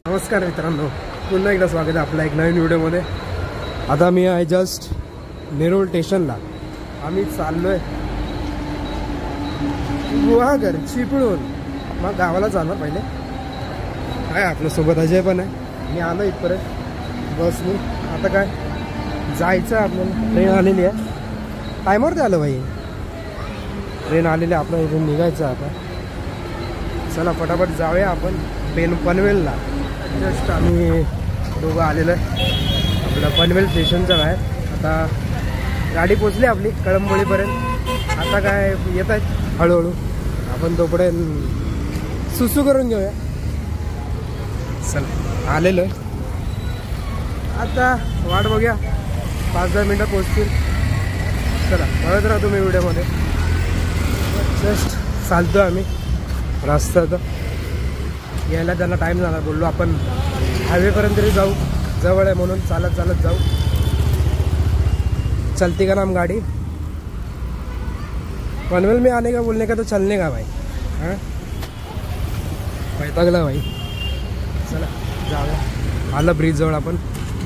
नमस्कार मित्रांनो, पुन्हा एकदा स्वागत आहे आपल्या एक नवीन व्हिडिओमध्ये। आता मी आहे जस्ट नेरूळ स्टेशनला। आम्ही चाललोय गुहागर चिपळूण, मग गावाला जाणार पहिले। काय आपल्यासोबत अजय पण आहे, मी आलो इथपर्यंत बसने। आता काय जायचं आपल्याला, ट्रेन आलेली आहे, टायमवरती आलं भाई, ट्रेन आलेली आहे, आपलं इथून निघायचं आता। चला फटाफट जाऊया आपण पनवेलला। जस्ट आम्ही दोघं आलेलो आहे आपलं पनवेल स्टेशनच्या बाहेर। आता गाडी पोचली आपली कळंबोळीपर्यंत। आता काय येत आहेत हळूहळू, आपण तोपर्यंत सुसू करून घेऊया। चला आलेलो आहे, आता वाट बघूया, 5-10 मिनटं पोचतील। चला बघत राहा तुम्ही व्हिडिओमध्ये। जस्ट चालतो आम्ही रस्त्यात, यायला त्यांना टाईम झाला, बोललो आपण हायवेपर्यंत तरी जाऊ, जवळ आहे म्हणून चालत चालत जाऊ। चलती का नाम गाड़ी, पनवेल में आने का बोलने का तो चलने का भाई। हाँ वैतागला भाई। चला जाऊया, आलं ब्रिज जवळ आपण,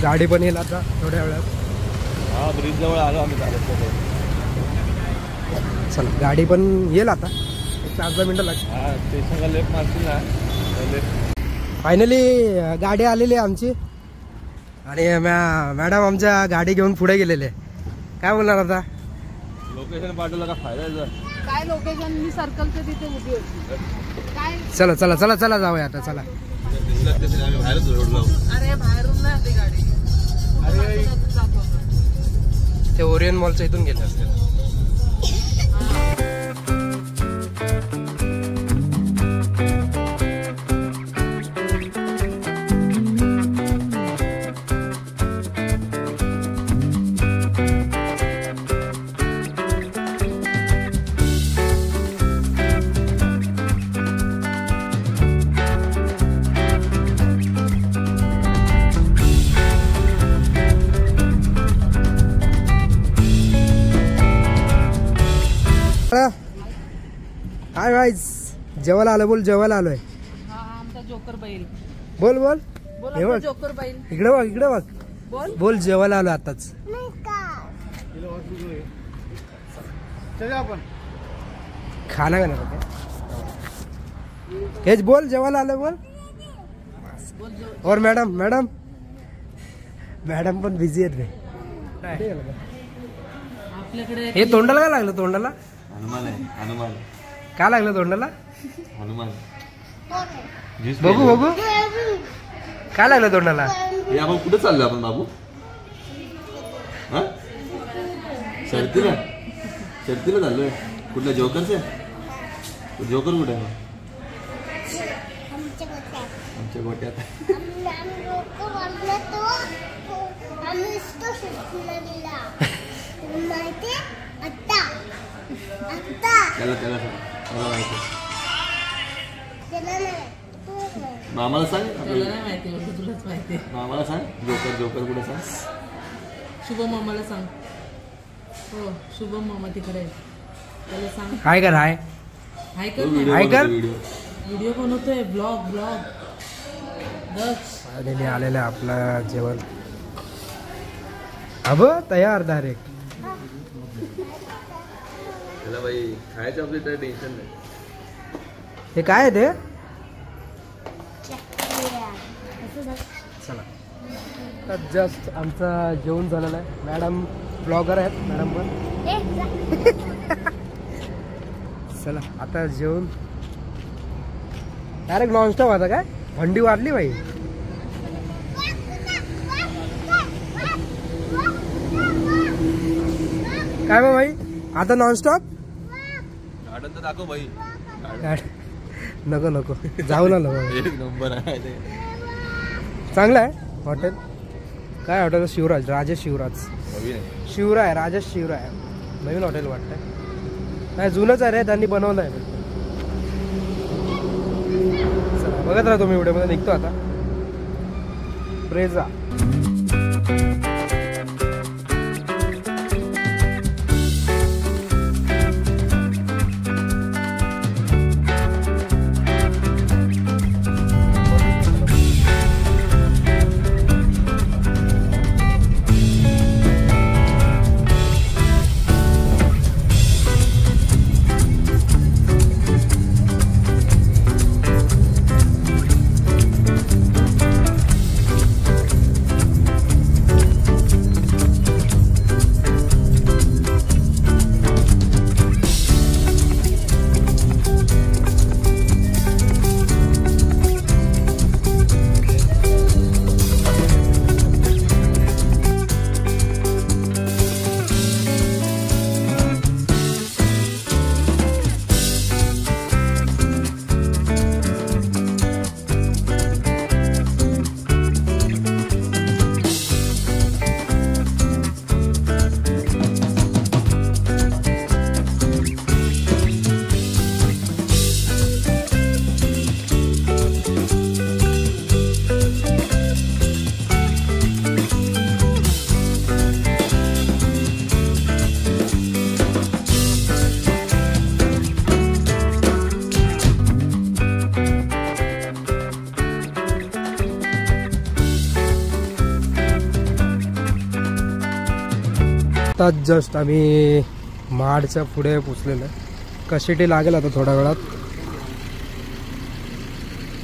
गाडी पण येईल आता थोड्या वेळात। हा ब्रिज जवळ आलो आम्ही चालत। चला गाडी पण येईल आता, 4-10 मिनटं लागतील। हा स्टेशनला लेफ्ट मारशील ना। फायनली गाडी आलेली आहे आमची, आणि मॅडम आमच्या गाडी घेऊन पुढे गेलेले। काय बोलणार आता? लोकेशन पाठवलं का फायदा? काय लोकेशन? मी सर्कलच्या तिथे उभी होती। काय चला चला चला चला जाऊया आता, चला। बाहेरच रोडला। अरे बाहेरून नाही आली गाडी, अरे ते ओरियन मॉलच्या इथून गेले असते। हाय गाइस, जेवायला आलो, बोल जेवायला आलोय। हा आमचा जोकर बैल, बोल बोल बोल हे आमचा बघ, जोकर बैल, इकडे बघ, इकडे बघ, बोल बोल जेवायला आलो आताच। खाना का ना हेच बोल, जेवायला आलो बोल। और मॅडम मॅडम मॅडम पण बिझी आहेत रे। आपल्याकडे हे तोंडाला काय लागलं? तोंडाला हनुमान आहे, हनुमान काय लागलं तोंडाला? हनुमान। बघू बघू काय लागलं तोंडाला? हे आपण कुठे चाललो आपण बाबू? हा शर्तीला, शर्तीला चाललोय। कुठल्या जोकरचे? जोकर कुठे आहे? आमच्या गोट्यात। त्याला त्याला मला माहिती, मामाला सांग, तुला नाही माहिती, तुलाच माहिती। मामाला सांग जोकर, जोकर कुठे सांग, शुभम मामाला सांग। हो शुभम मामा तिकडे आहे, त्याला सांग। हाय कर, हाय हाय कर ना। हाय कर। व्हिडिओ बनवतोय, ब्लॉग ब्लॉग। आलेले आलेलं आपलं जेवण, अब तयार डायरेक्ट। त्याला बाई खायचं आपली तर टेन्शन नाही। हे काय आहे ते? चला तर जस्ट आमचं जेवण झालेलं आहे। मॅडम ब्लॉगर आहेत, मॅडम पण। चला आता जेवण डायरेक्ट नॉनस्टॉप आता। काय थंडी वाढली बाई। काय मग भाई आता नॉनस्टॉप? गार्डन तर दाखव बाई। नको नको जाऊ ना नको। एक नंबर आहे ते, चांगलं आहे हॉटेल। काय हॉटेल? शिवराज, राजेश शिवराज, शिवराय, राजेश शिवराय, नवीन हॉटेल वाटतंय। नाही जुनंच आहे रे, त्यांनी बनवलं आहे। चला बघत राहा तुम्ही व्हिडिओमध्ये, निघतो आता ब्रेझा। आत्ताच जस्ट आम्ही महाडच्या पुढे पोचलेलो आहे. कशासाठी लागेल आता थोड्या वेळात.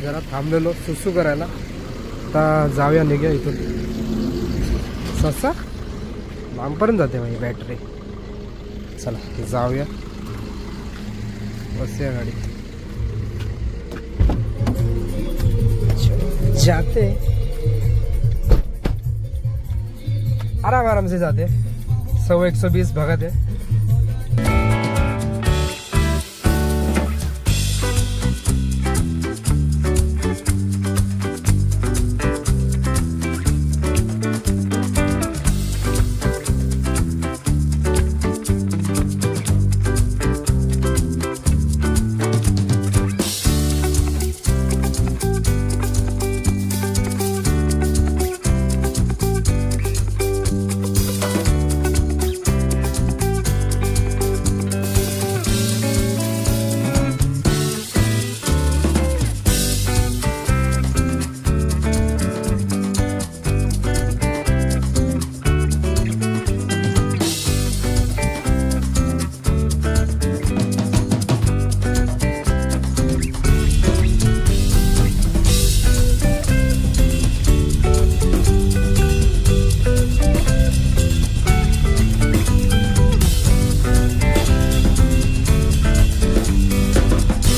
जरा थांबलेलो सुसू करायला. आता जाऊया निघूया इथून. ससा लांबपर्यंत जाते माझी बॅटरी. चला जाऊया बसूया गाडी. जाते आराम से जाते. 100-120 भगत है.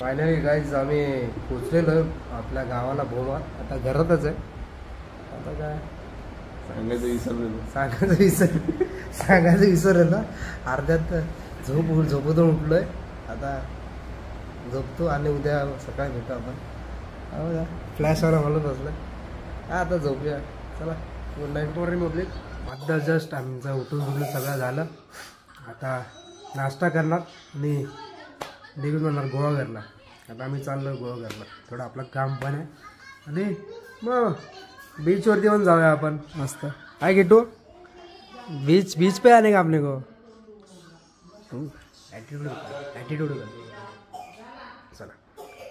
फायनली गाईज आम्ही पोचलेलो आपल्या गावाला भोमा. आता घरातच आहे. आता काय सांगायचं विसरलेलं. अर्ध्यात झोपून उठलोय. आता झोपतो आणि उद्या सकाळी भेटू आपण. फ्लॅशवाला म्हणत असलं आता झोपूया. चला गुड नाईट मॉर्निंग पब्लिक. आता जस्ट आमचं उठून सगळं झालं. आता नाश्ता करणार आणि निघून जाणार गोवाघरला. आता आम्ही चाललो गोवाघरला. थोडं आपलं काम पण आहे आणि मग बीचवरती पण जाऊया आपण मस्त. काय घेतो बीच पे आने का आपने को ॲटिट्यूड चला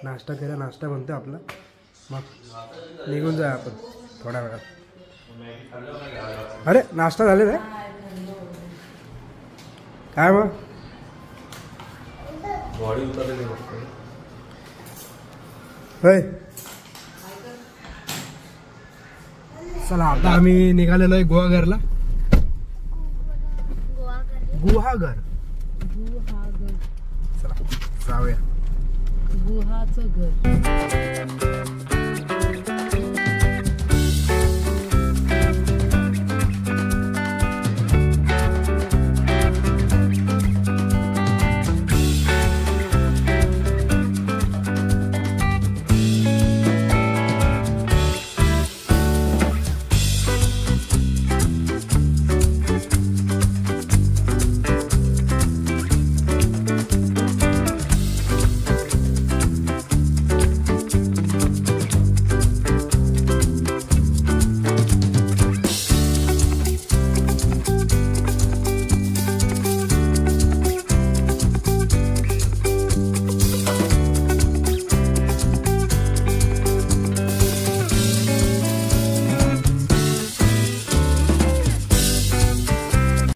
नाश्ता करा. नाश्ता बनतो आपला. मग निघून जाऊया आपण थोड्या वेळात. अरे नाश्ता झालेला आहे काय मग. होय चला आता आम्ही निघालेलो आहे गुहागरला. गुहागर चला जाऊया. गुहाचं घर.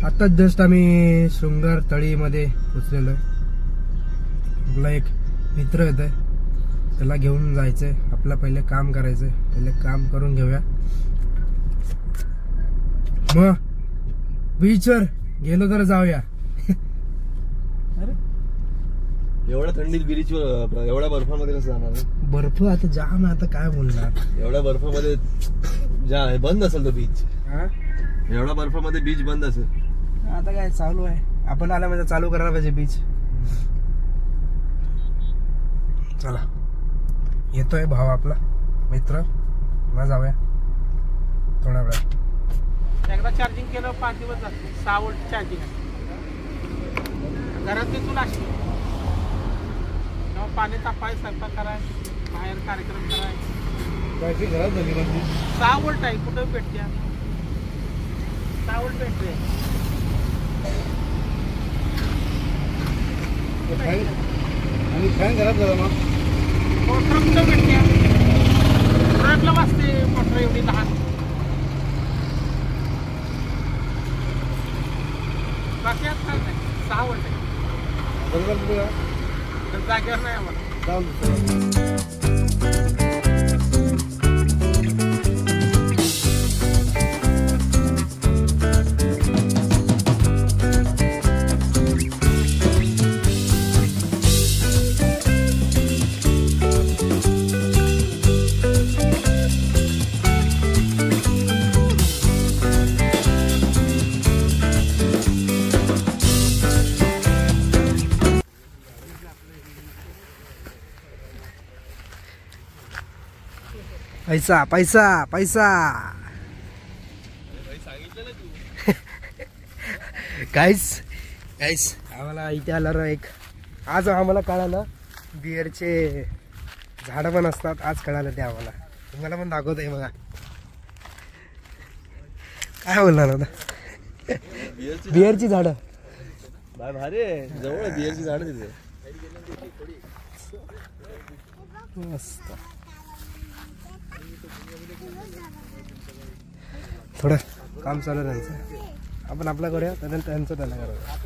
आत्ताच जस्ट आम्ही शृंगार तळीमध्ये पोचलेलो आहे. आपला एक मित्र येत आहे. त्याला घेऊन जायचंय. आपलं पहिले काम करायचंय. पहिले काम करून घेऊया. मग बीचवर गेलो तर जाऊया. एवढ्या थंडीत बीचवर एवढ्या बर्फामध्ये कसं जाणार. बर्फ आता जाम. आता काय बोलणार. एवढ्या बर्फामध्ये बंद असेल तो बीच. एवढ्या बर्फामध्ये बीच बंद असेल. आता काय चालू आहे. आपण आला म्हणजे चालू करायला पाहिजे बीच. चला येतोय भाव आपला मित्र. मग जाऊया थोड्या वेळात. एकदा चार्जिंग केलं 5 दिवस जाते. 6 वोल्ट चार्जिंग आहे. घरात तिथून असते पाणी तापाय स्वयंपाक कराय बाहेर कार्यक्रम कराय. घरात झाली 6 वोल्ट आहे. कुठं भेटते 6 वोल्ट भेटते. आणि फॅन घरात झाला मग मोटर कुठं भेटते. ट्रकला वाजते मोटर एवढी लहान. गंगलपूर जागेवर नाही आम्हाला. जाऊन दे. पैसा पैसा पैसा गाईस गाईस आम्हाला इथे आल्यावर एक आज आम्हाला कळालं बिअरचे झाडं पण असतात. आज कळालं ते आम्हाला. तुम्हाला पण दाखवत आहे बघा. काय बोलणार होता? बिअरची झाडं भारी आहे. जवळ बिअरची झाड तिथे मस्त. थोडं काम चालू आहे त्यांचं. आपण आपला करूया त्यांचं त्यांना करूया.